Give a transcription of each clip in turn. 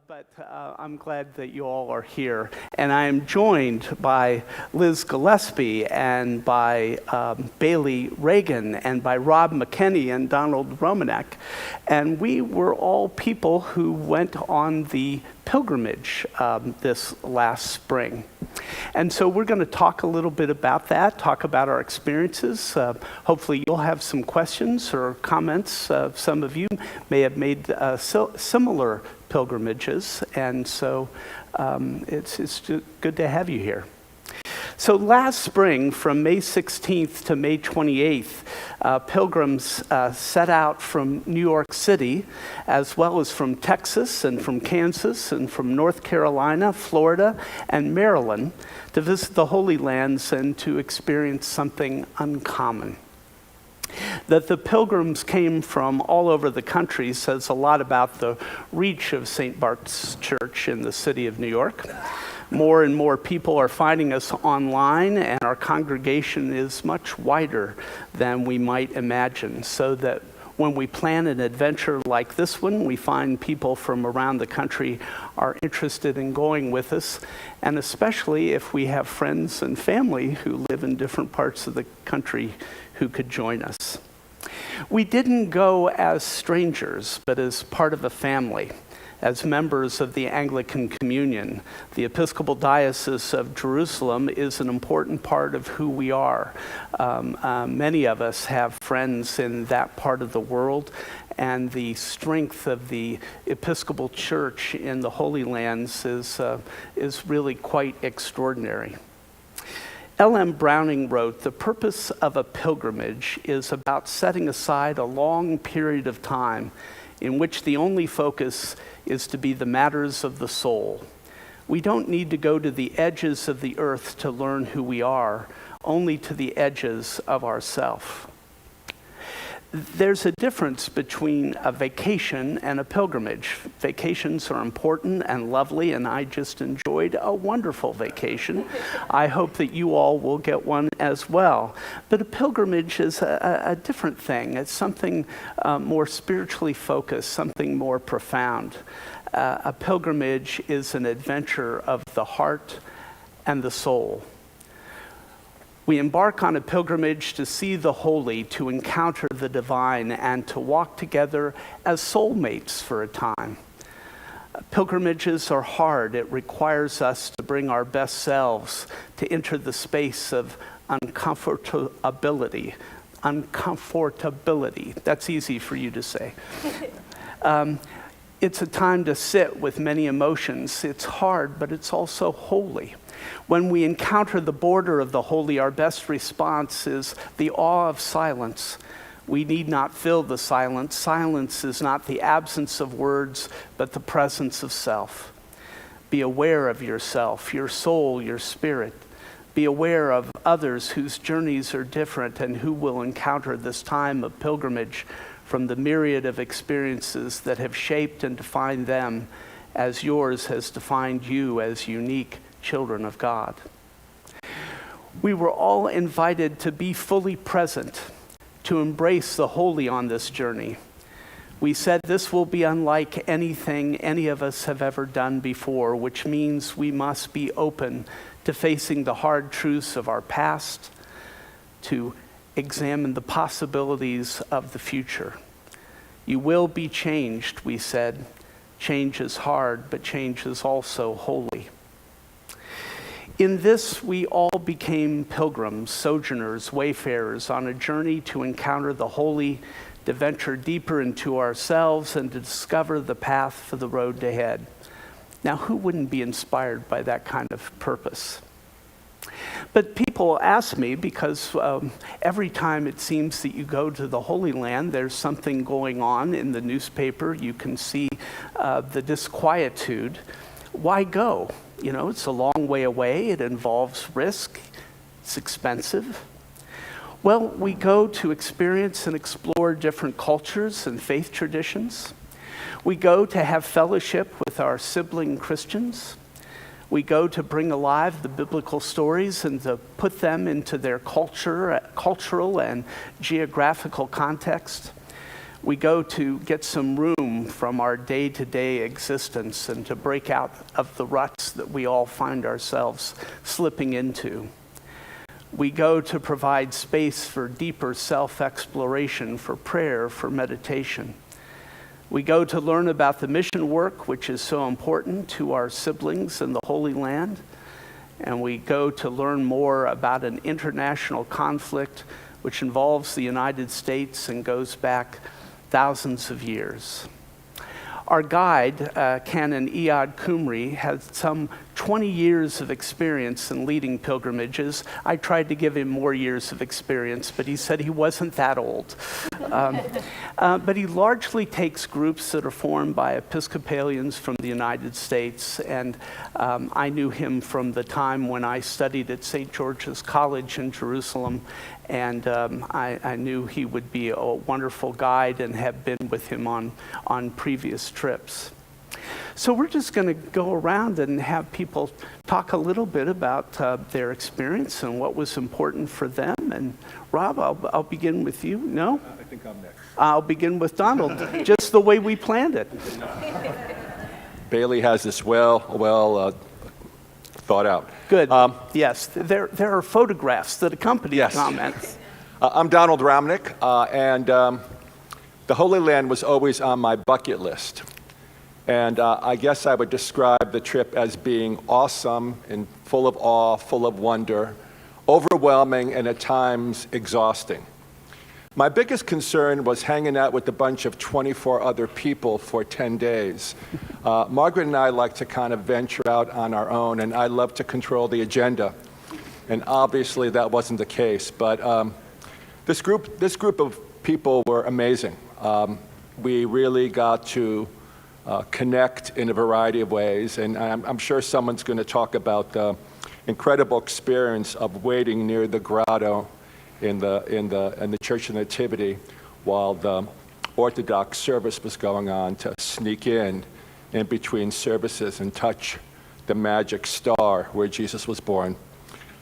but I'm glad that you all are here. And I am joined by Liz Gillespie and by Bailey Reagan and by Rob McKinney and Donald Romanek. And we were all people who went on the pilgrimage this last spring. And so we're going to talk a little bit about that, talk about our experiences. Hopefully you'll have some questions or comments. Some of you may have made similar pilgrimages, and so it's good to have you here. So last spring, from May 16th to May 28th, Pilgrims set out from New York City, as well as from Texas and from Kansas and from North Carolina, Florida, and Maryland to visit the Holy Lands and to experience something uncommon. That the Pilgrims came from all over the country says a lot about the reach of St. BART'S Church in the city of New York. More and more people are finding us online, and our congregation is much wider than we might imagine, so that when we plan an adventure like this one, we find people from around the country are interested in going with us, and especially if we have friends and family who live in different parts of the country who could join us. We didn't go as strangers, but as part of a family. As members of the Anglican Communion, the Episcopal Diocese of Jerusalem is an important part of who we are. Many of us have friends in that part of the world, and the strength of the Episcopal Church in the Holy Lands is really quite extraordinary. L.M. Browning wrote, "The purpose of a pilgrimage is about setting aside a long period of time in which the only focus is to be the matters of the soul. We don't need to go to the edges of the earth to learn who we are, only to the edges of ourself." There's a difference between a vacation and a pilgrimage. Vacations are important and lovely, and I just enjoyed a wonderful vacation. I hope that you all will get one as well. But a pilgrimage is a different thing. It's something more spiritually focused, something more profound. A pilgrimage is an adventure of the heart and the soul. We embark on a pilgrimage to see the holy, to encounter the divine, and to walk together as soulmates for a time. Pilgrimages are hard. It requires us to bring our best selves, to enter the space of uncomfortability. Uncomfortability. That's easy for you to say. It's a time to sit with many emotions. It's hard, but it's also holy. When we encounter the border of the holy, our best response is the awe of silence. We need not fill the silence. Silence is not the absence of words, but the presence of self. Be aware of yourself, your soul, your spirit. Be aware of others whose journeys are different and who will encounter this time of pilgrimage from the myriad of experiences that have shaped and defined them as yours has defined you as unique children of God. We were all invited to be fully present, to embrace the holy on this journey. We said this will be unlike anything any of us have ever done before, which means we must be open to facing the hard truths of our past, to examine the possibilities of the future. You will be changed, we said. Change is hard, but change is also holy. In this, we all became pilgrims, sojourners, wayfarers on a journey to encounter the holy, to venture deeper into ourselves, and to discover the path for the road ahead. Now, who wouldn't be inspired by that kind of purpose? But people ask me, because every time it seems that you go to the Holy Land, there's something going on in the newspaper. You can see the disquietude. Why go? You know, it's a long way away. It involves risk. It's expensive. Well, we go to experience and explore different cultures and faith traditions. We go to have fellowship with our sibling Christians. We go to bring alive the biblical stories and to put them into their cultural and geographical context. We go to get some room freedom from our day-to-day existence and to break out of the ruts that we all find ourselves slipping into. We go to provide space for deeper self-exploration, for prayer, for meditation. We go to learn about the mission work, which is so important to our siblings in the Holy Land. And we go to learn more about an international conflict which involves the United States and goes back thousands of years. Our guide, Canon Iad Kumri, had some 20 years of experience in leading pilgrimages. I tried to give him more years of experience, but he said he wasn't that old. But he largely takes groups that are formed by Episcopalians from the United States, and I knew him from the time when I studied at St. George's College in Jerusalem, and I knew he would be a wonderful guide and have been with him on previous trips. So we're just going to go around and have people talk a little bit about their experience and what was important for them. And Rob, I'll begin with you. No? I think I'm next. I'll begin with Donald, just the way we planned it. Bailey has this well thought out. Good. Yes, there are photographs that accompany Yes. comments. I'm Donald Ramnick, and the Holy Land was always on my bucket list. And I guess I would describe the trip as being awesome and full of awe, full of wonder, overwhelming, and at times exhausting. My biggest concern was hanging out with a bunch of 24 other people for 10 days. Margaret and I like to kind of venture out on our own, and I love to control the agenda. And obviously that wasn't the case, but this group of people were amazing. We really got to connect in a variety of ways, and I'm sure someone's going to talk about the incredible experience of waiting near the grotto in the Church of Nativity while the Orthodox service was going on, to sneak in between services and touch the magic star where Jesus was born.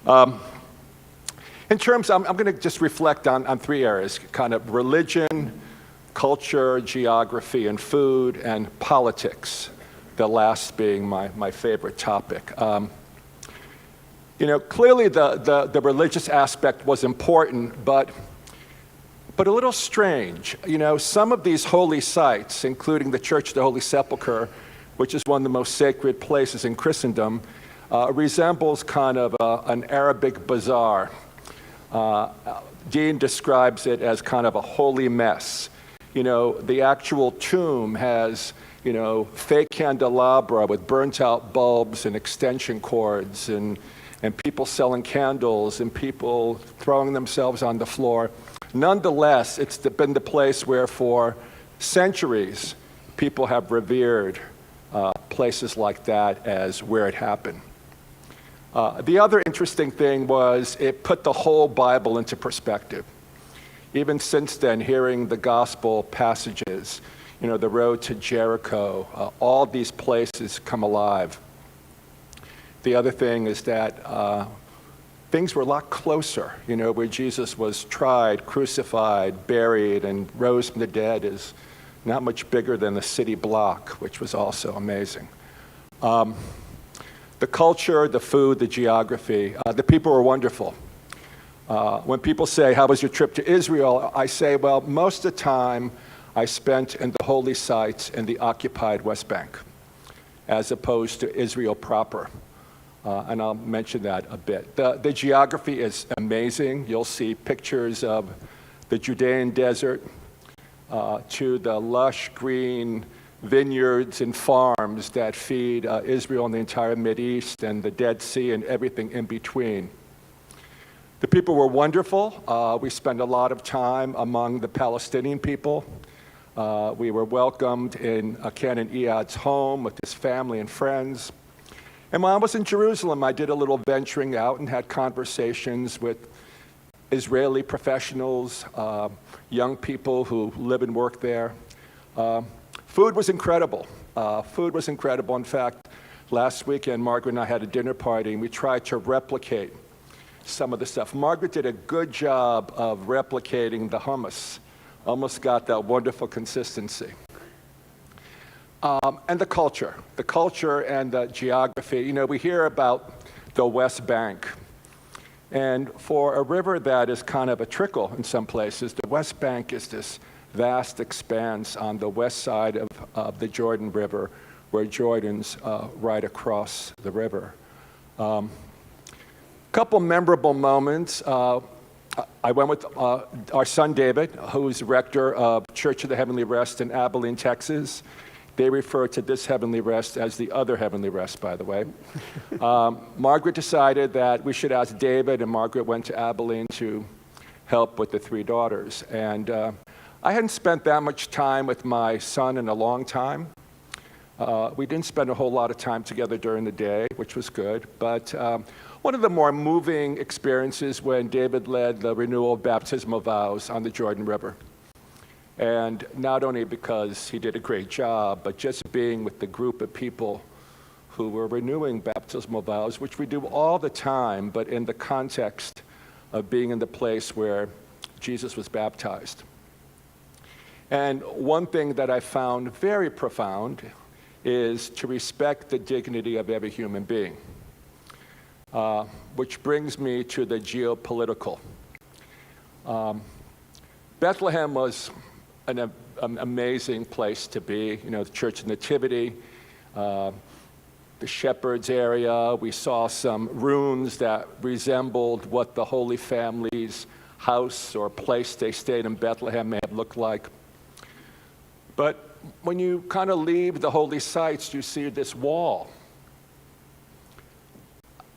In terms, I'm going to just reflect on three areas: kind of religion, culture, geography, and food, and politics, the last being my favorite topic. Clearly the religious aspect was important, but a little strange. Some of these holy sites, including the Church of the Holy Sepulchre, which is one of the most sacred places in Christendom, resembles kind of an Arabic bazaar. Dean describes it as kind of a holy mess. The actual tomb has, fake candelabra with burnt out bulbs and extension cords and people selling candles and people throwing themselves on the floor. Nonetheless, it's been the place where for centuries people have revered places like that as where it happened. The other interesting thing was it put the whole Bible into perspective. Even since then, hearing the gospel passages, the road to Jericho, all these places come alive. The other thing is that things were a lot closer, where Jesus was tried, crucified, buried, and rose from the dead is not much bigger than the city block, which was also amazing. The culture, the food, the geography, the people were wonderful. When people say, how was your trip to Israel? I say, well, most of the time I spent in the holy sites in the occupied West Bank, as opposed to Israel proper. And I'll mention that a bit. The geography is amazing. You'll see pictures of the Judean desert to the lush green vineyards and farms that feed Israel and the entire Mideast and the Dead Sea and everything in between. The people were wonderful. We spent a lot of time among the Palestinian people. We were welcomed in Canon Iad's home with his family and friends. And while I was in Jerusalem, I did a little venturing out and had conversations with Israeli professionals, young people who live and work there. Food was incredible. In fact, last weekend, Margaret and I had a dinner party, and we tried to replicate some of the stuff. Margaret did a good job of replicating the hummus. Almost got that wonderful consistency. And the culture and the geography. You know, we hear about the West Bank. And for a river that is kind of a trickle in some places, the West Bank is this vast expanse on the west side of the Jordan River, where Jordan's right across the river. Couple memorable moments. I went with our son David, who's rector of Church of the Heavenly Rest in Abilene, Texas. They refer to this heavenly rest as the other heavenly rest, by the way. Margaret decided that we should ask David, and Margaret went to Abilene to help with the three daughters. And I hadn't spent that much time with my son in a long time. We didn't spend a whole lot of time together during the day, which was good. But one of the more moving experiences when David led the renewal of baptismal vows on the Jordan River. And not only because he did a great job, but just being with the group of people who were renewing baptismal vows, which we do all the time, but in the context of being in the place where Jesus was baptized. And one thing that I found very profound is to respect the dignity of every human being, which brings me to the geopolitical. Bethlehem was an amazing place to be. You know, the Church of Nativity, the Shepherds area. We saw some ruins that resembled what the Holy Family's house or place they stayed in Bethlehem may have looked like. But when you kind of leave the holy sites, you see this wall.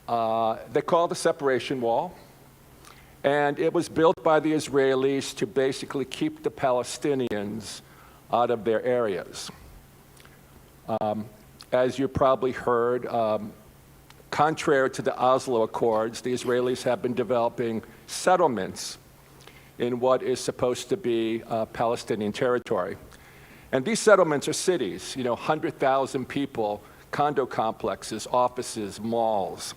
They call it the separation wall. And it was built by the Israelis to basically keep the Palestinians out of their areas. As you probably heard, contrary to the Oslo Accords, the Israelis have been developing settlements in what is supposed to be Palestinian territory. And these settlements are cities, you know, 100,000 people, condo complexes, offices, malls.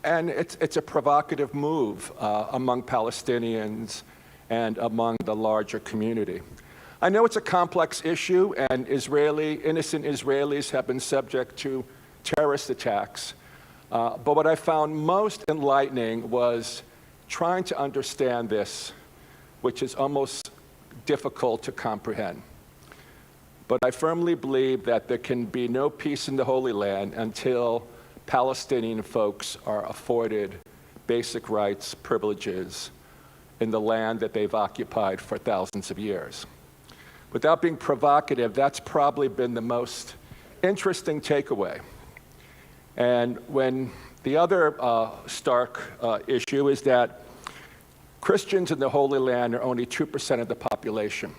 And it's a provocative move among Palestinians and among the larger community. I know it's a complex issue, and innocent Israelis have been subject to terrorist attacks. But what I found most enlightening was trying to understand this, which is almost difficult to comprehend. But I firmly believe that there can be no peace in the Holy Land until Palestinian folks are afforded basic rights, privileges in the land that they've occupied for thousands of years. Without being provocative, that's probably been the most interesting takeaway. And when the other stark issue is that Christians in the Holy Land are only 2% of the population.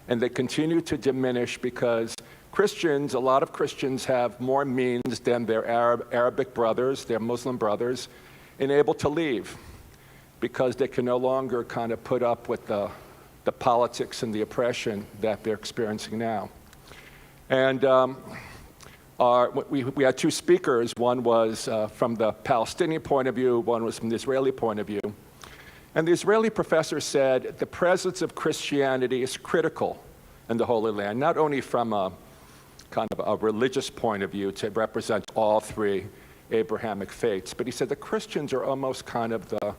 And they continue to diminish because a lot of Christians have more means than their Arabic brothers, their Muslim brothers, and able to leave because they can no longer kind of put up with the politics and the oppression that they're experiencing now. And we had two speakers. One was from the Palestinian point of view, one was from the Israeli point of view. And the Israeli professor said the presence of Christianity is critical in the Holy Land, not only from a kind of a religious point of view to represent all three Abrahamic faiths, but he said the Christians are almost kind of the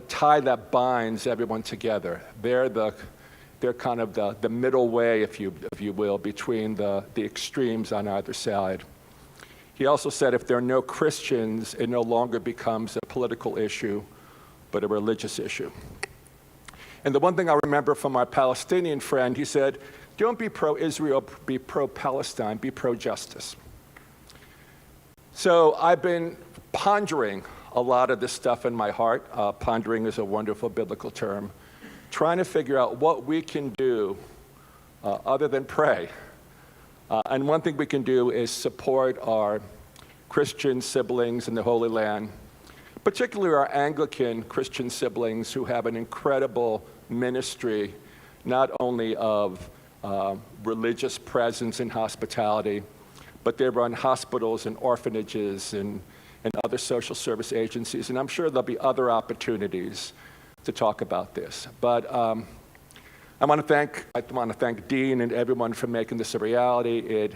tie that binds everyone together. They're kind of the middle way, if you will, between the extremes on either side. He also said if there are no Christians, it no longer becomes a political issue, but a religious issue. And the one thing I remember from our Palestinian friend, he said, don't be pro-Israel, be pro-Palestine, be pro-justice. So I've been pondering a lot of this stuff in my heart. Pondering is a wonderful biblical term. Trying to figure out what we can do other than pray. And one thing we can do is support our Christian siblings in the Holy Land, particularly our Anglican Christian siblings who have an incredible ministry, not only of religious presence and hospitality, but they run hospitals and orphanages and other social service agencies. And I'm sure there'll be other opportunities to talk about this. But I want to thank Dean and everyone for making this a reality.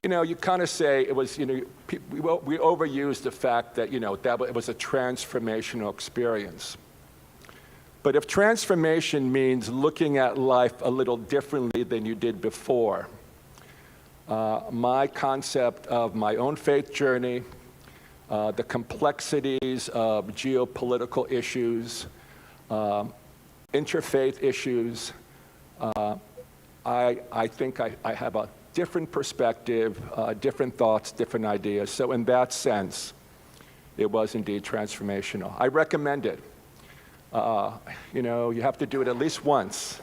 You kind of say it was, we overused the fact that, that it was a transformational experience. But if transformation means looking at life a little differently than you did before, my concept of my own faith journey, the complexities of geopolitical issues, interfaith issues, I think I have a different perspective, different thoughts, different ideas. So in that sense, it was indeed transformational. I recommend it. You have to do it at least once.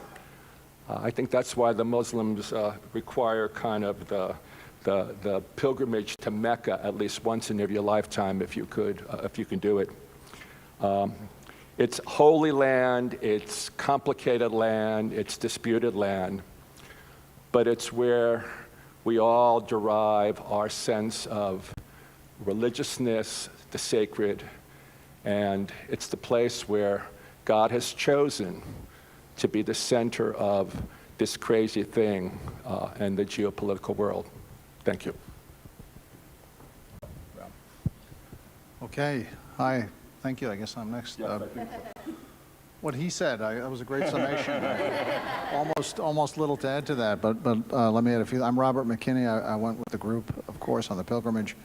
I think that's why the Muslims require kind of the pilgrimage to Mecca at least once in your lifetime, if you can do it. It's holy land, it's complicated land, it's disputed land, but it's where we all derive our sense of religiousness, the sacred, and it's the place where God has chosen to be the center of this crazy thing in the geopolitical world. Thank you. Okay. Hi. Thank you. I guess I'm next. What he said, that was a great summation. Almost little to add to that, but let me add a few. I'm Robert McKinney. I went with the group, of course, on the pilgrimage.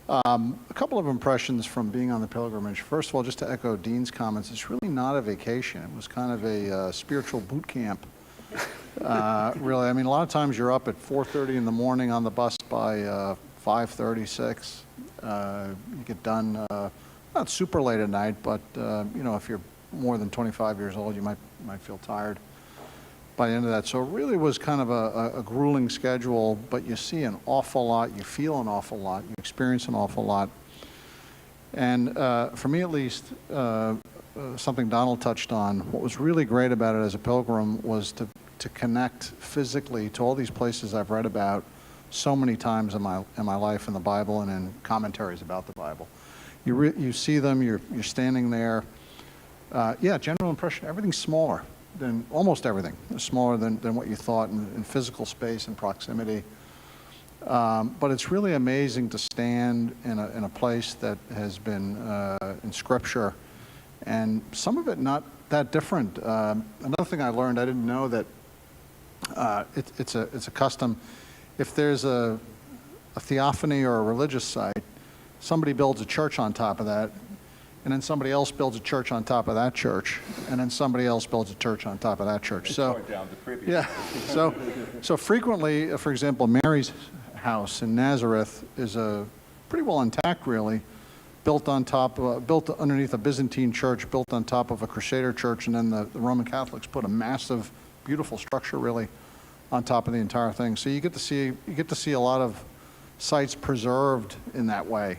A couple of impressions from being on the pilgrimage. First of all, just to echo Dean's comments, it's really not a vacation. It was kind of a spiritual boot camp. Really, I mean, a lot of times you're up at 4:30 in the morning on the bus by 5:30, 6. You get done not super late at night, but if you're more than 25 years old, you might feel tired by the end of that. So it really was kind of a grueling schedule, but you see an awful lot, you feel an awful lot, you experience an awful lot. And for me at least, something Donald touched on, what was really great about it as a pilgrim was to connect physically to all these places I've read about so many times in my life in the Bible and in commentaries about the Bible. You see them, you're standing there. General impression, everything's smaller than, almost everything is smaller than what you thought in physical space and proximity. But it's really amazing to stand in a place that has been in Scripture, and some of it not that different. Another thing I learned, I didn't know that it's a custom. If there's a theophany or a religious site, somebody builds a church on top of that, and then somebody else builds a church on top of that church, and then somebody else builds a church on top of that church. So, so frequently, for example, Mary's house in Nazareth is a pretty well intact, really, built underneath a Byzantine church, built on top of a Crusader church, and then the Roman Catholics put a massive, beautiful structure, really, on top of the entire thing. So you get to see a lot of sites preserved in that way.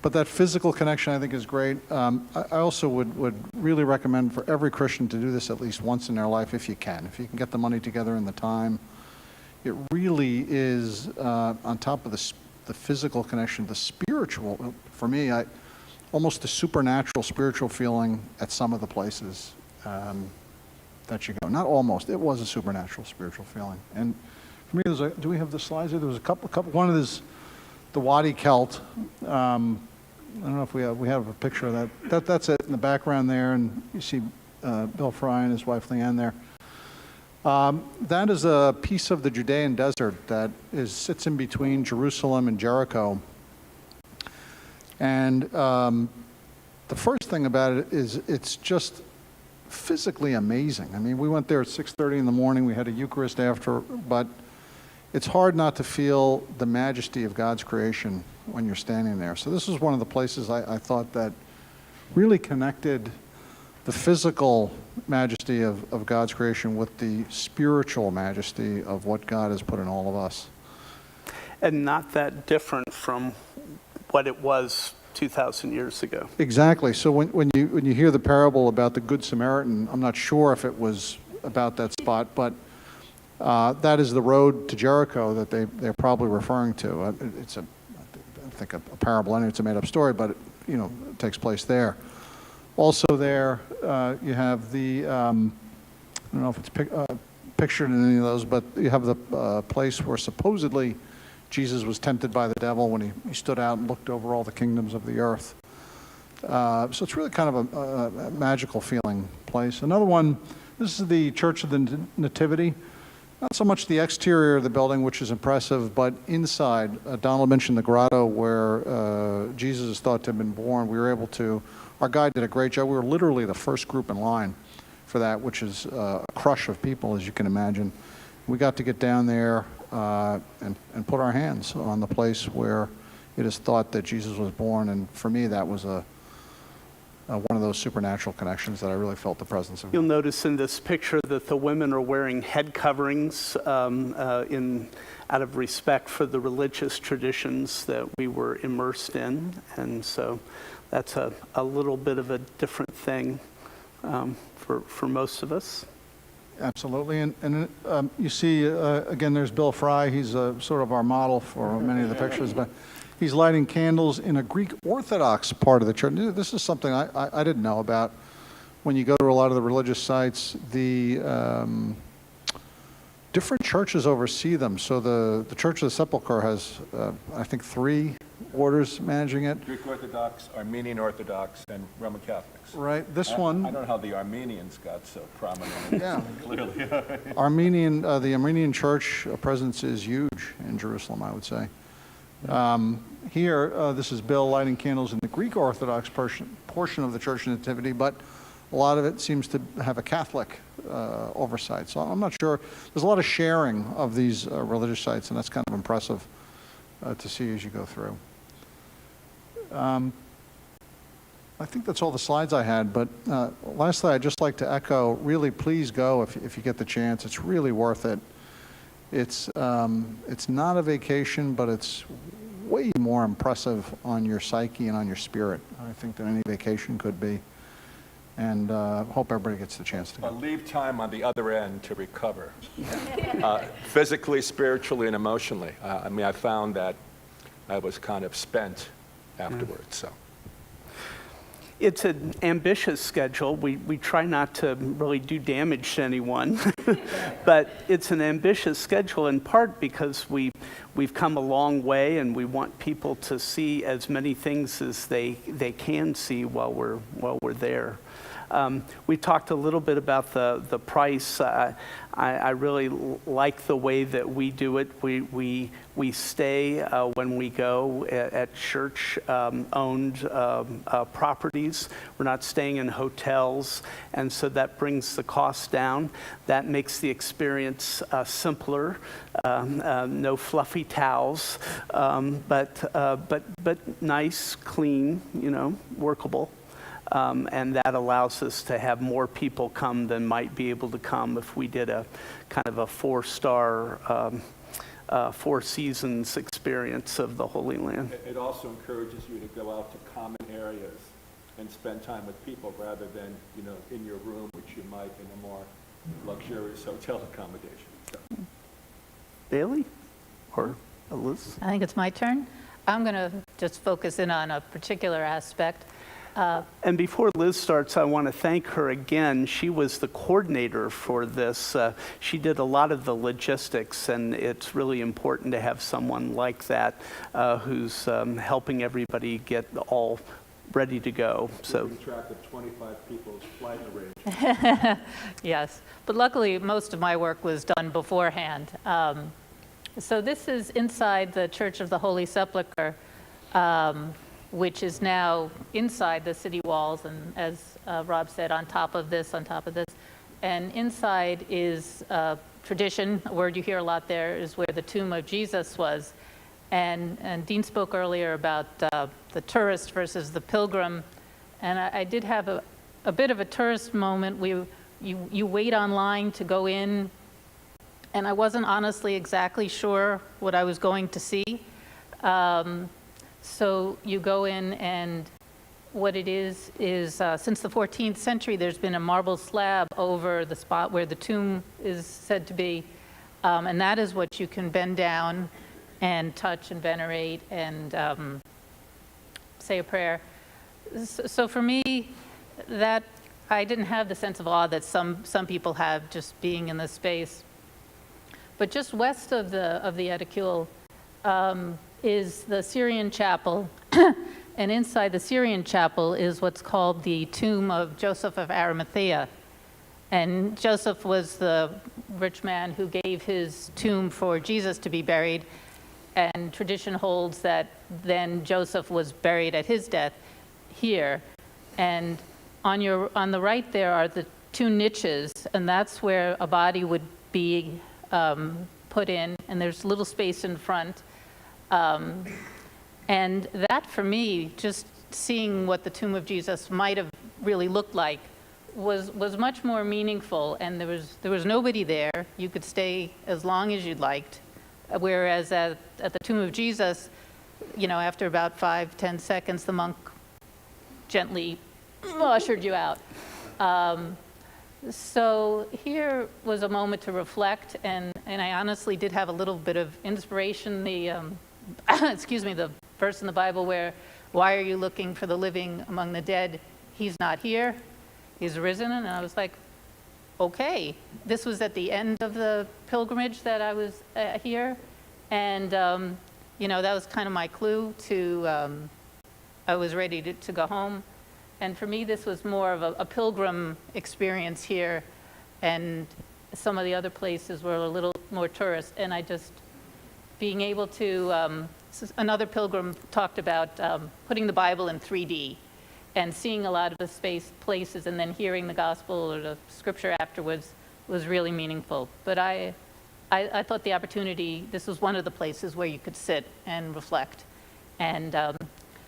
But that physical connection, I think, is great. I also would really recommend for every Christian to do this at least once in their life if you can. If you can get the money together and the time. It really is, on top of the physical connection, the spiritual, for me, almost the supernatural spiritual feeling at some of the places that you go. Not almost, it was a supernatural spiritual feeling. And for me, do we have the slides there? There was a couple, one of this, the Wadi Kelt. I don't know if we have a picture of that. That's it in the background there, and you see Bill Fry and his wife Leanne there. That is a piece of the Judean desert that sits in between Jerusalem and Jericho. And the first thing about it is it's just physically amazing. I mean, we went there at 6:30 in the morning. We had a Eucharist after, but it's hard not to feel the majesty of God's creation when you're standing there. So this is one of the places I thought that really connected the physical majesty of God's creation with the spiritual majesty of what God has put in all of us. And not that different from what it was 2,000 years ago. Exactly. So when you hear the parable about the Good Samaritan, I'm not sure if it was about that spot, but that is the road to Jericho that they're probably referring to. I think a parable, and it's a made-up story, but it takes place there. Also there, you have the, I don't know if it's pictured in any of those, but you have the place where supposedly Jesus was tempted by the devil when he stood out and looked over all the kingdoms of the earth. So it's really kind of a magical feeling place. Another one, this is the Church of the Nativity. Not so much the exterior of the building, which is impressive, but inside. Donald mentioned the grotto where Jesus is thought to have been born. We were able to, our guide did a great job. We were literally the first group in line for that, which is a crush of people, as you can imagine. We got to get down there and put our hands on the place where it is thought that Jesus was born, and for me that was one of those supernatural connections that I really felt the presence of. You'll notice in this picture that the women are wearing head coverings out of respect for the religious traditions that we were immersed in, and so that's a little bit of a different thing for most of us. Absolutely, and you see, again, there's Bill Fry. He's sort of our model for many of the pictures, but he's lighting candles in a Greek Orthodox part of the church. This is something I didn't know about. When you go to a lot of the religious sites, the different churches oversee them. So the Church of the Sepulchre has, I think, 3 orders managing it. Greek Orthodox, Armenian Orthodox, and Roman Catholics. Right, this one. I don't know how the Armenians got so prominent. Yeah. Clearly. The Armenian church presence is huge in Jerusalem, I would say. Here, this is Bill lighting candles in the Greek Orthodox portion of the Church of Nativity, but a lot of it seems to have a Catholic oversight. So I'm not sure. There's a lot of sharing of these religious sites, and that's kind of impressive to see as you go through. I think that's all the slides I had, but lastly, I'd just like to echo, really please go if you get the chance. It's really worth it. It's not a vacation, but it's way more impressive on your psyche and on your spirit, I think, than any vacation could be. And hope everybody gets the chance to go. But leave time on the other end to recover, physically, spiritually, and emotionally. I found that I was kind of spent afterwards. So. It's an ambitious schedule. We try not to really do damage to anyone, but it's an ambitious schedule in part because we've come a long way and we want people to see as many things as they can see while we're there. We talked a little bit about the price. I really like the way that we do it. We stay when we go at church-owned properties. We're not staying in hotels, and so that brings the cost down. That makes the experience simpler. No fluffy towels, but nice, clean, workable. And that allows us to have more people come than might be able to come if we did a kind of a 4-star, 4 seasons experience of the Holy Land. It also encourages you to go out to common areas and spend time with people rather than, in your room, which you might in a more luxurious hotel accommodation. So. Bailey or Liz? I think it's my turn. I'm going to just focus in on a particular aspect. And before Liz starts, I want to thank her again. She was the coordinator for this. She did a lot of the logistics, and it's really important to have someone like that who's helping everybody get all ready to go. So keeping track of 25 people's flight arrangements. Yes, but luckily most of my work was done beforehand. So this is inside the Church of the Holy Sepulchre, which is now inside the city walls, and as Rob said, on top of this. And inside is tradition, a word you hear a lot there, is where the tomb of Jesus was. And Dean spoke earlier about the tourist versus the pilgrim. And I did have a bit of a tourist moment. You wait online to go in, and I wasn't honestly exactly sure what I was going to see. So you go in, and what it is since the 14th century, there's been a marble slab over the spot where the tomb is said to be. And that is what you can bend down and touch and venerate and say a prayer. So for me, that I didn't have the sense of awe that some people have just being in the space. But just west of the Edicule is the Syrian chapel, and inside the Syrian chapel is what's called the tomb of Joseph of Arimathea. And Joseph was the rich man who gave his tomb for Jesus to be buried, and tradition holds that then Joseph was buried at his death here. And on the right there are the two niches, and that's where a body would be put in, and there's a little space in front. And that, for me, just seeing what the tomb of Jesus might have really looked like was much more meaningful, and there was nobody there. You could stay as long as you'd liked, whereas at the tomb of Jesus, after about 5-10 seconds, the monk gently ushered you out. So here was a moment to reflect, and I honestly did have a little bit of inspiration. The the verse in the Bible where, "Why are you looking for the living among the dead? He's not here. He's risen." And I was like, okay. This was at the end of the pilgrimage that I was here, and that was kind of my clue to. I was ready to go home. And for me, this was more of a pilgrim experience here, and some of the other places were a little more tourist. And I just, being able to, another pilgrim talked about putting the Bible in 3D and seeing a lot of the places, and then hearing the gospel or the scripture afterwards was really meaningful. But I thought the opportunity, this was one of the places where you could sit and reflect. And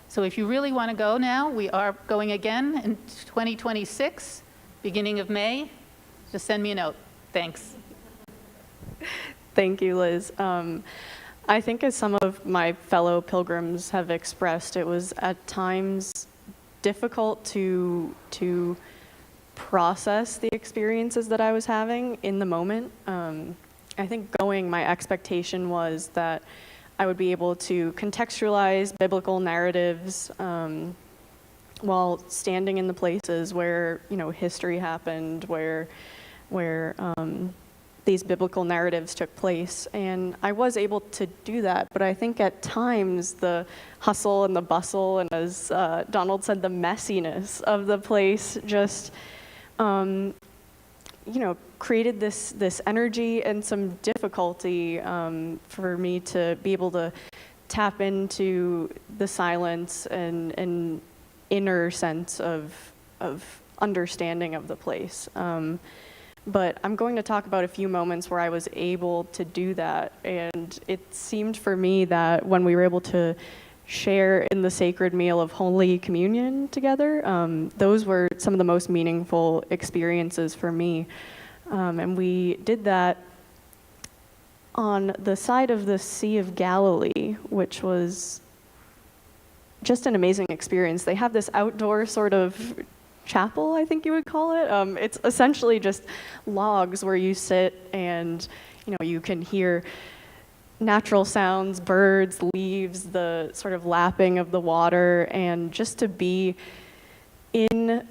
so if you really want to go now, we are going again in 2026, beginning of May. Just send me a note. Thanks. Thank you, Liz. I think as some of my fellow pilgrims have expressed, it was at times difficult to process the experiences that I was having in the moment. I think my expectation was that I would be able to contextualize biblical narratives while standing in the places where history happened, where these biblical narratives took place, and I was able to do that. But I think at times the hustle and the bustle, and as Donald said, the messiness of the place just created this energy and some difficulty for me to be able to tap into the silence and an inner sense of understanding of the place. But I'm going to talk about a few moments where I was able to do that, and it seemed for me that when we were able to share in the sacred meal of Holy Communion together, those were some of the most meaningful experiences for me. And we did that on the side of the Sea of Galilee, which was just an amazing experience. They have this outdoor sort of chapel, I think you would call it. It's essentially just logs where you sit and you can hear natural sounds, birds, leaves, the sort of lapping of the water, and just to be in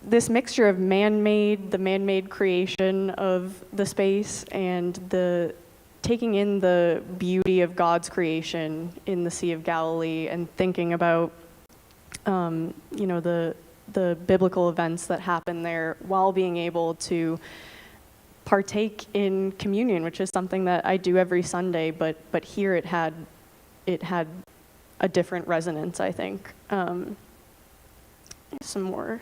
this mixture of the man-made creation of the space, and taking in the beauty of God's creation in the Sea of Galilee, and thinking about the biblical events that happen there, while being able to partake in communion, which is something that I do every Sunday, but here it had a different resonance, I think. Some more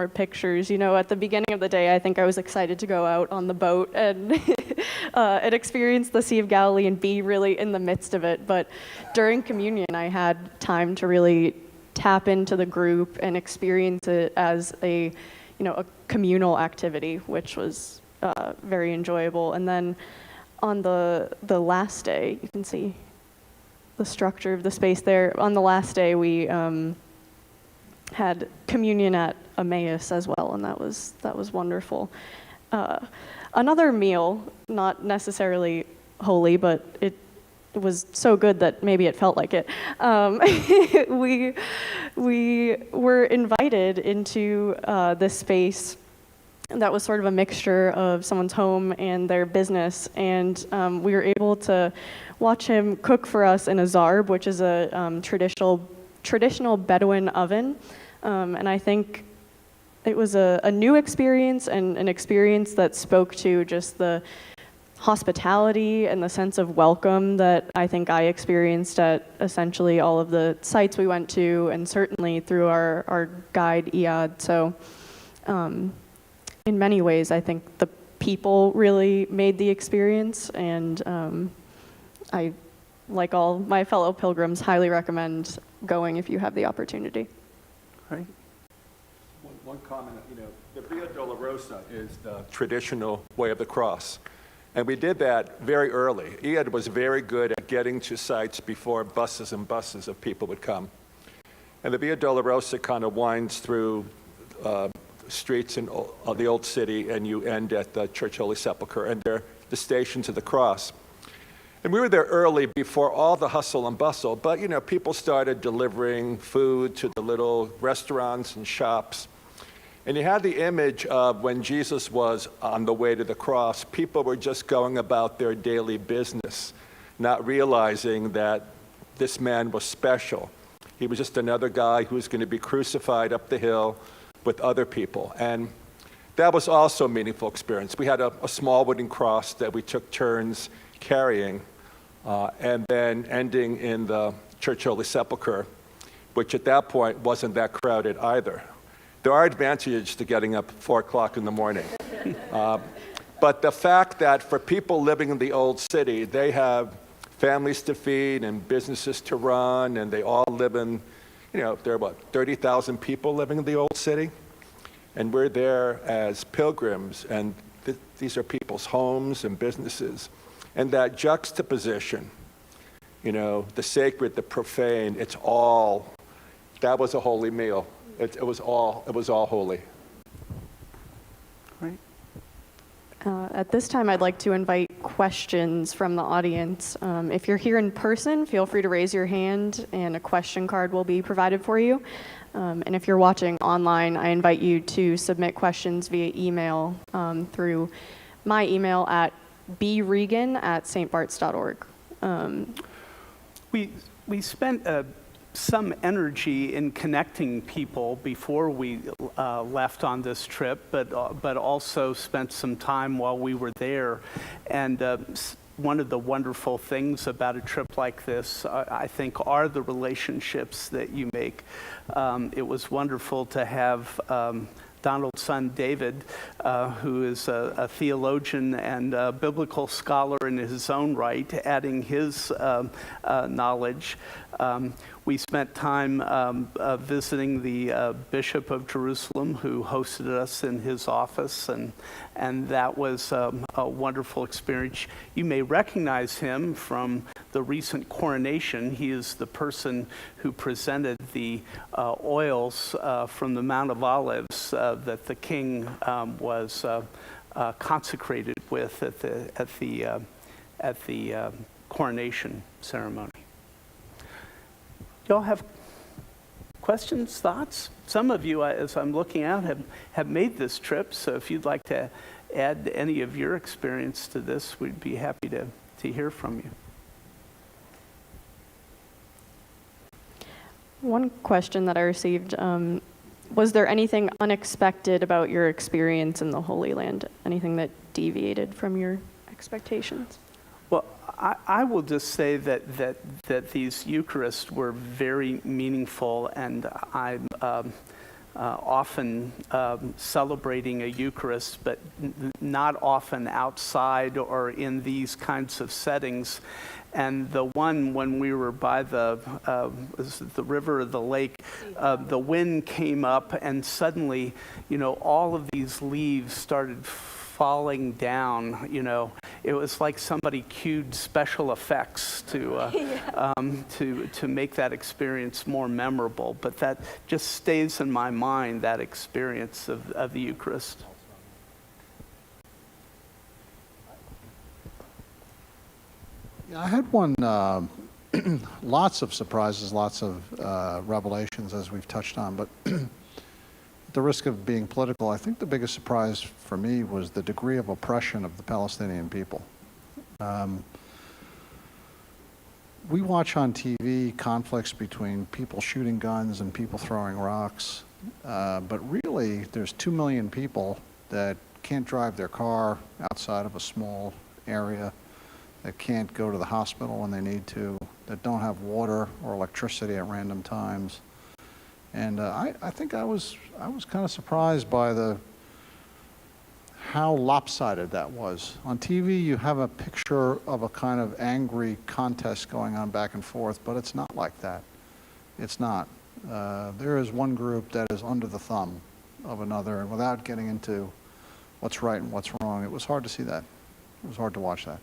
pictures. At the beginning of the day, I think I was excited to go out on the boat and and experience the Sea of Galilee and be really in the midst of it. But during communion, I had time to really tap into the group and experience it as a communal activity, which was very enjoyable. And then on the last day, you can see the structure of the space there. On the last day, we had communion at Emmaus as well, and that was wonderful. Another meal, not necessarily holy, but it was so good that maybe it felt like it. We were invited into this space that was sort of a mixture of someone's home and their business, and we were able to watch him cook for us in a zarb, which is a traditional Bedouin oven, and I think it was a new experience and an experience that spoke to just the hospitality and the sense of welcome that I think I experienced at essentially all of the sites we went to, and certainly through our guide, Iyad. So in many ways, I think the people really made the experience, and I, like all my fellow pilgrims, highly recommend going if you have the opportunity. Right? One comment, the Via Dolorosa is the traditional way of the cross. And we did that very early. Iyad was very good at getting to sites before buses and buses of people would come. And the Via Dolorosa kind of winds through streets in the old city, and you end at the Church Holy Sepulchre, and they're the stations of the cross. And we were there early before all the hustle and bustle, but people started delivering food to the little restaurants and shops. And you had the image of when Jesus was on the way to the cross, people were just going about their daily business, not realizing that this man was special. He was just another guy who was going to be crucified up the hill with other people. And that was also a meaningful experience. We had a small wooden cross that we took turns carrying, and then ending in the Church Holy Sepulchre, which at that point wasn't that crowded either. There are advantages to getting up 4 o'clock in the morning. But the fact that for people living in the old city, they have families to feed and businesses to run, and they all live in, there are 30,000 people living in the old city? And we're there as pilgrims, and these are people's homes and businesses. And that juxtaposition, the sacred, the profane, that was a holy meal. It was all holy. Right. At this time, I'd like to invite questions from the audience. If you're here in person, feel free to raise your hand, and a question card will be provided for you. And if you're watching online, I invite you to submit questions via email through my email at bregan@stbarts.org. We spent some energy in connecting people before we left on this trip, but also spent some time while we were there. And one of the wonderful things about a trip like this, I think, are the relationships that you make. It was wonderful to have Donald's son David, who is a theologian and a biblical scholar in his own right, adding his knowledge. We spent time visiting the Bishop of Jerusalem, who hosted us in his office, and that was a wonderful experience. You may recognize him from the recent coronation. He is the person who presented the oils from the Mount of Olives that the king was consecrated with at the coronation ceremony. Do y'all have questions, thoughts? Some of you, as I'm looking out, have made this trip, so if you'd like to add any of your experience to this, we'd be happy to hear from you. One question that I received, was there anything unexpected about your experience in the Holy Land? Anything that deviated from your expectations? Well, I will just say that these Eucharists were very meaningful, and I'm often celebrating a Eucharist, but not often outside or in these kinds of settings. And the one when we were by the river or the lake, the wind came up, and suddenly, all of these leaves started falling down. It was like somebody cued special effects to make that experience more memorable. But that just stays in my mind, that experience of the Eucharist. I had one, lots of surprises, lots of revelations, as we've touched on, but at the risk of being political, I think the biggest surprise for me was the degree of oppression of the Palestinian people. We watch on TV conflicts between people shooting guns and people throwing rocks, but really there's 2 million people that can't drive their car outside of a small area, that can't go to the hospital when they need to, that don't have water or electricity at random times. And I think I was kind of surprised by how lopsided that was. On TV, you have a picture of a kind of angry contest going on back and forth, but it's not like that. It's not. There is one group that is under the thumb of another, and without getting into what's right and what's wrong, it was hard to see that. It was hard to watch that.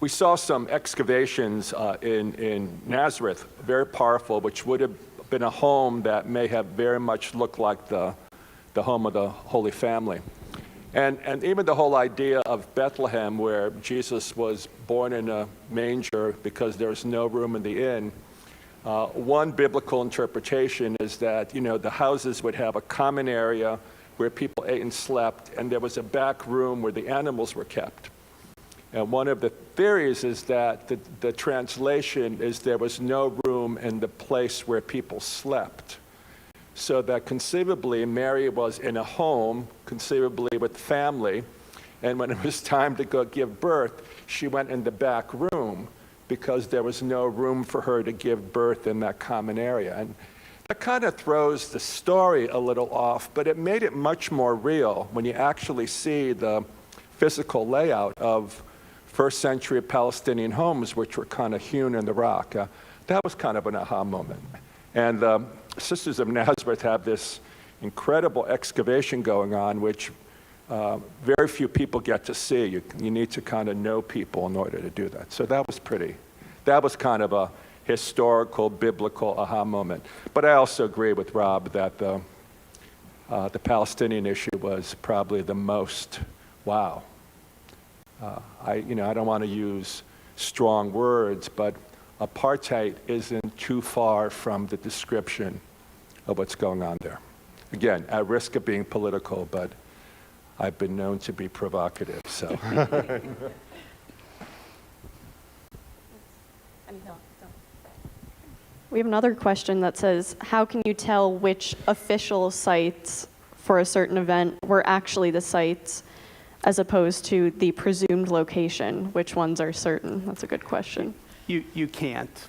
We saw some excavations in Nazareth, very powerful, which would have been a home that may have very much looked like the home of the Holy Family. And even the whole idea of Bethlehem, where Jesus was born in a manger because there was no room in the inn, one biblical interpretation is that, the houses would have a common area where people ate and slept, and there was a back room where the animals were kept. And one of the theories is that the translation is there was no room in the place where people slept. So that conceivably Mary was in a home, conceivably with family, and when it was time to go give birth, she went in the back room because there was no room for her to give birth in that common area. And that kind of throws the story a little off, but it made it much more real when you actually see the physical layout of first century Palestinian homes, which were kind of hewn in the rock. That was kind of an aha moment. And Sisters of Nazareth have this incredible excavation going on, which very few people get to see. You need to kind of know people in order to do that. So that was kind of a historical, biblical aha moment. But I also agree with Rob that the Palestinian issue was probably the most, wow. I don't want to use strong words, but apartheid isn't too far from the description of what's going on there. Again, at risk of being political, but I've been known to be provocative, so. We have another question that says, how can you tell which official sites for a certain event were actually the sites as opposed to the presumed location? Which ones are certain? That's a good question. You can't.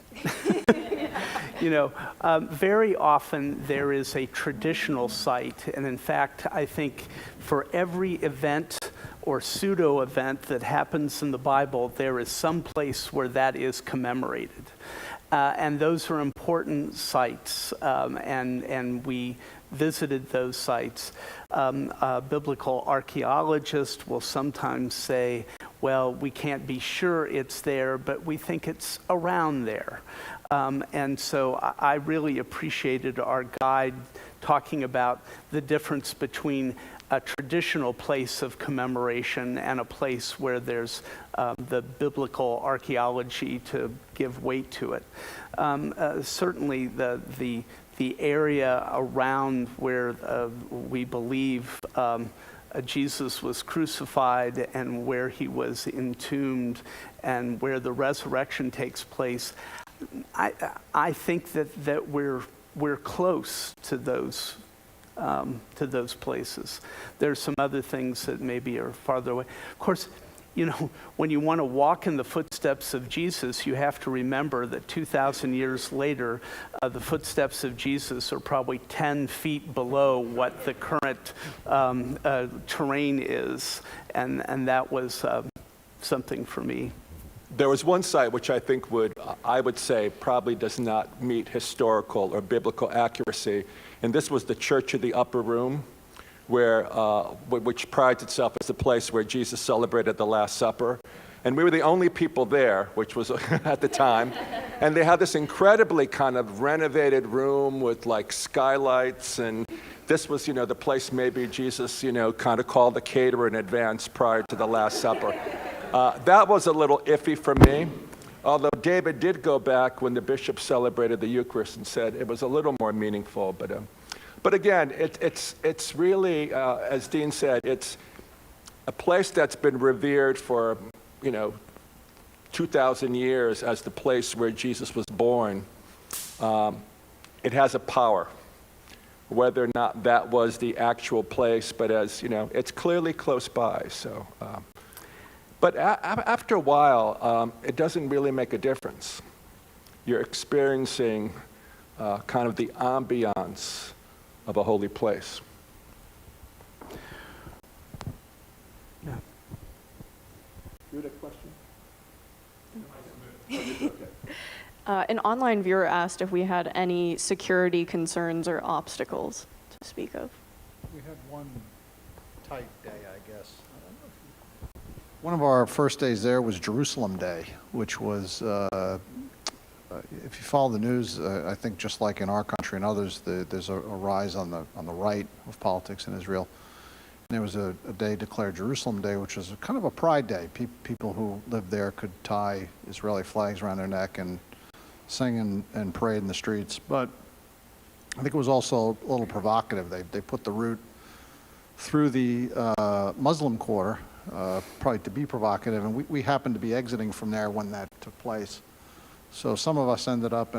Very often there is a traditional site, and in fact, I think for every event or pseudo-event that happens in the Bible, there is some place where that is commemorated. And those are important sites, and we visited those sites. Biblical archaeologists will sometimes say, well, we can't be sure it's there, but we think it's around there. And so I really appreciated our guide talking about the difference between a traditional place of commemoration and a place where there's the biblical archaeology to give weight to it. Certainly the area around where we believe Jesus was crucified and where he was entombed and where the resurrection takes place, I think that we're close to those places. There's some other things that maybe are farther away. Of course, when you want to walk in the footsteps of Jesus, you have to remember that 2,000 years later, the footsteps of Jesus are probably 10 feet below what the current terrain is, and that was something for me. There was one site which I think I would say probably does not meet historical or biblical accuracy, and this was the Church of the Upper Room, which prides itself as the place where Jesus celebrated the Last Supper. And we were the only people there, which was at the time. And they had this incredibly kind of renovated room with like skylights. And this was, the place maybe Jesus, kind of called the caterer in advance prior to the Last Supper. That was a little iffy for me. Although David did go back when the bishop celebrated the Eucharist and said it was a little more meaningful. But again, it's really, as Dean said, it's a place that's been revered for 2,000 years as the place where Jesus was born. It has a power, whether or not that was the actual place, but as it's clearly close by. So, but after a while, it doesn't really make a difference. You're experiencing kind of the ambiance of a holy place. Yeah. You had a question? An online viewer asked if we had any security concerns or obstacles to speak of. We had one tight day, I guess. One of our first days there was Jerusalem Day, which was, if you follow the news, I think just like in our country and others, there's a rise on the right of politics in Israel. And there was a day declared Jerusalem Day, which was kind of a pride day. People who lived there could tie Israeli flags around their neck and sing and pray in the streets. But I think it was also a little provocative. They put the route through the Muslim quarter, probably to be provocative, and we happened to be exiting from there when that took place. So some of us ended up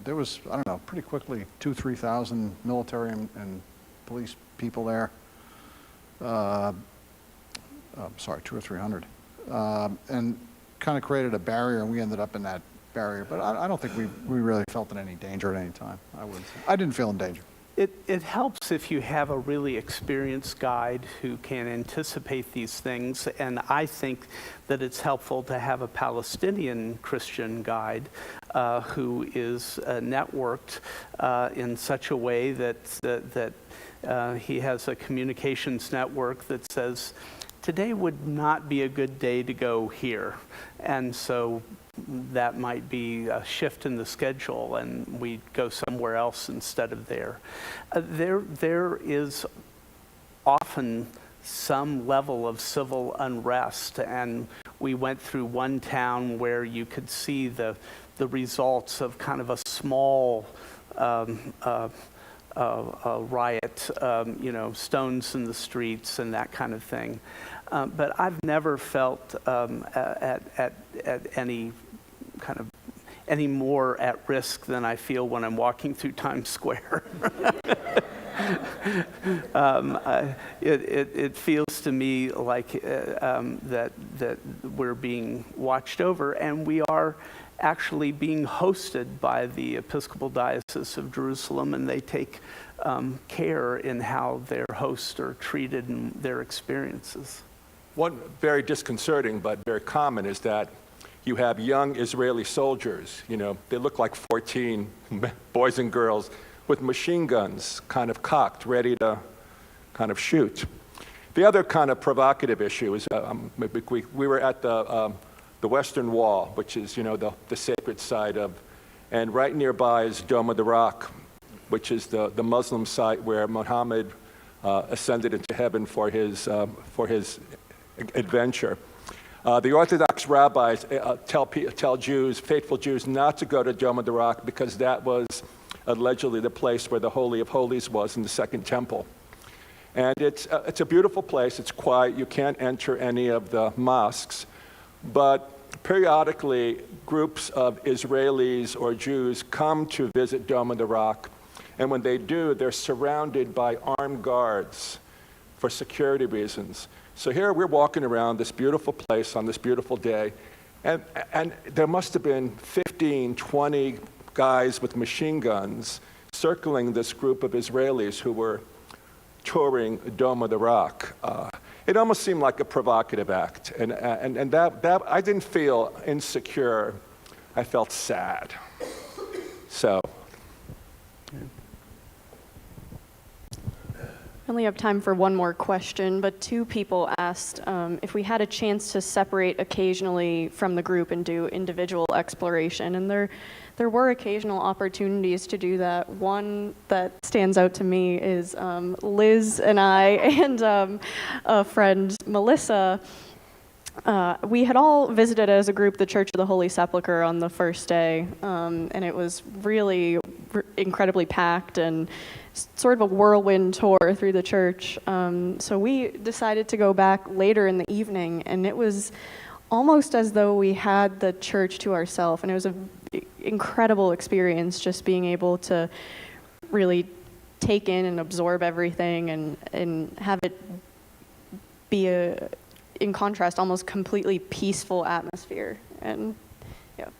there was, I don't know, pretty quickly 2,000-3,000 military and police people there. Sorry, 200 or 300. And kind of created a barrier, and we ended up in that barrier. But I don't think we really felt in any danger at any time. I didn't feel in danger. It helps if you have a really experienced guide who can anticipate these things, and I think that it's helpful to have a Palestinian Christian guide who is networked in such a way that he has a communications network that says, today would not be a good day to go here, and so that might be a shift in the schedule and we go somewhere else instead of there. There is often some level of civil unrest, and we went through one town where you could see the results of kind of a small riot, stones in the streets and that kind of thing. But I've never felt at any more at risk than I feel when I'm walking through Times Square. It feels to me like that we're being watched over, and we are actually being hosted by the Episcopal Diocese of Jerusalem, and they take care in how their hosts are treated and their experiences. One very disconcerting but very common is that you have young Israeli soldiers, they look like 14 boys and girls with machine guns kind of cocked, ready to kind of shoot. The other kind of provocative issue is we were at the Western Wall, which is, the sacred site of, and right nearby is Dome of the Rock, which is the Muslim site where Muhammad ascended into heaven for his adventure. The Orthodox rabbis tell Jews, faithful Jews, not to go to Dome of the Rock because that was allegedly the place where the Holy of Holies was in the Second Temple. And it's a beautiful place. It's quiet. You can't enter any of the mosques. But periodically, groups of Israelis or Jews come to visit Dome of the Rock. And when they do, they're surrounded by armed guards for security reasons. So here we're walking around this beautiful place on this beautiful day, and there must have been 15, 20 guys with machine guns circling this group of Israelis who were touring Dome of the Rock. It almost seemed like a provocative act, and that I didn't feel insecure. I felt sad. So. We only have time for one more question, but two people asked if we had a chance to separate occasionally from the group and do individual exploration, and there were occasional opportunities to do that. One that stands out to me is Liz and I and a friend, Melissa. We had all visited as a group the Church of the Holy Sepulchre on the first day, and it was really incredibly packed and sort of a whirlwind tour through the church. So we decided to go back later in the evening, and it was almost as though we had the church to ourselves, and it was an incredible experience just being able to really take in and absorb everything and have it be in contrast, almost completely peaceful atmosphere. And yeah.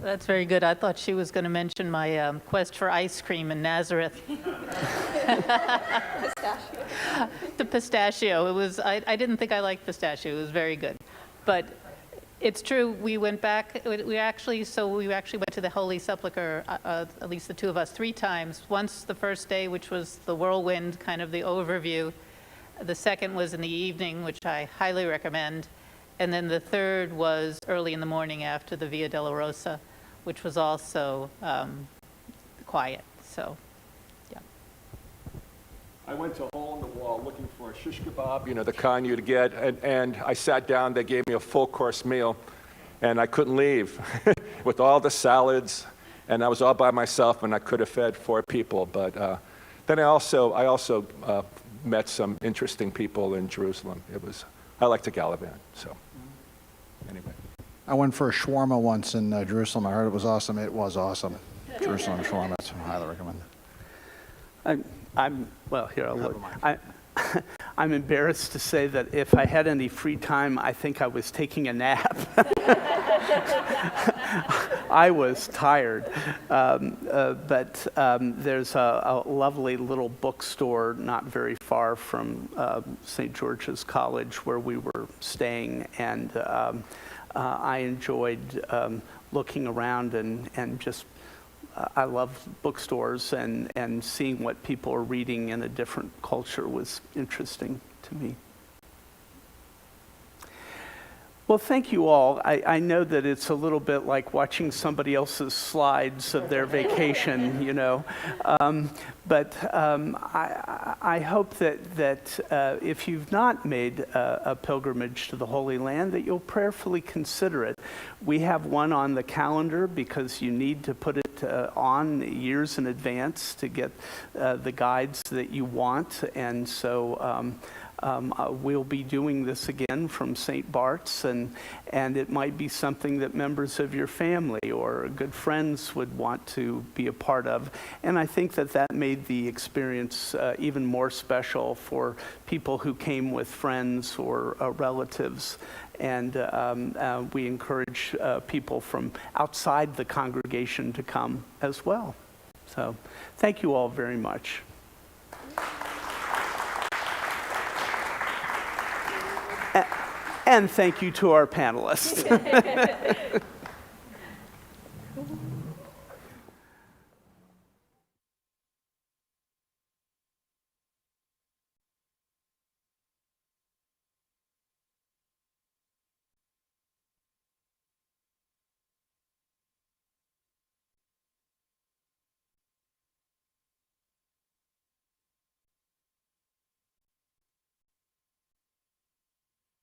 That's very good. I thought she was going to mention my quest for ice cream in Nazareth. The pistachio. It was. I didn't think I liked pistachio. It was very good, but it's true. We went back. We actually went to the Holy Sepulchre. At least the two of us 3 times. Once the first day, which was the whirlwind, kind of the overview. The second was in the evening, which I highly recommend. And then the third was early in the morning after the Via Dolorosa, which was also quiet. So, yeah. I went to a hole in the wall looking for a shish kebab, the kind you'd get, and I sat down. They gave me a full-course meal, and I couldn't leave with all the salads, and I was all by myself, and I could have fed 4 people. But then I also met some interesting people in Jerusalem. I like to gallivant, so anyway. I went for a shawarma once in Jerusalem. I heard it was awesome. It was awesome. Jerusalem shawarma. I highly recommend it. I'll look. I'm embarrassed to say that if I had any free time, I think I was taking a nap. I was tired. But there's a lovely little bookstore not very far from St. George's College where we were staying, and I enjoyed looking around and just I love bookstores, and seeing what people are reading in a different culture was interesting to me. Well, thank you all. I know that it's a little bit like watching somebody else's slides of their vacation, but I hope that if you've not made a pilgrimage to the Holy Land, that you'll prayerfully consider it. We have one on the calendar because you need to put it on years in advance to get the guides that you want, and so we'll be doing this again from St. Bart's, and it might be something that members of your family or good friends would want to be a part of. And I think that made the experience even more special for people who came with friends or relatives. And we encourage people from outside the congregation to come as well. So thank you all very much. And thank you to our panelists.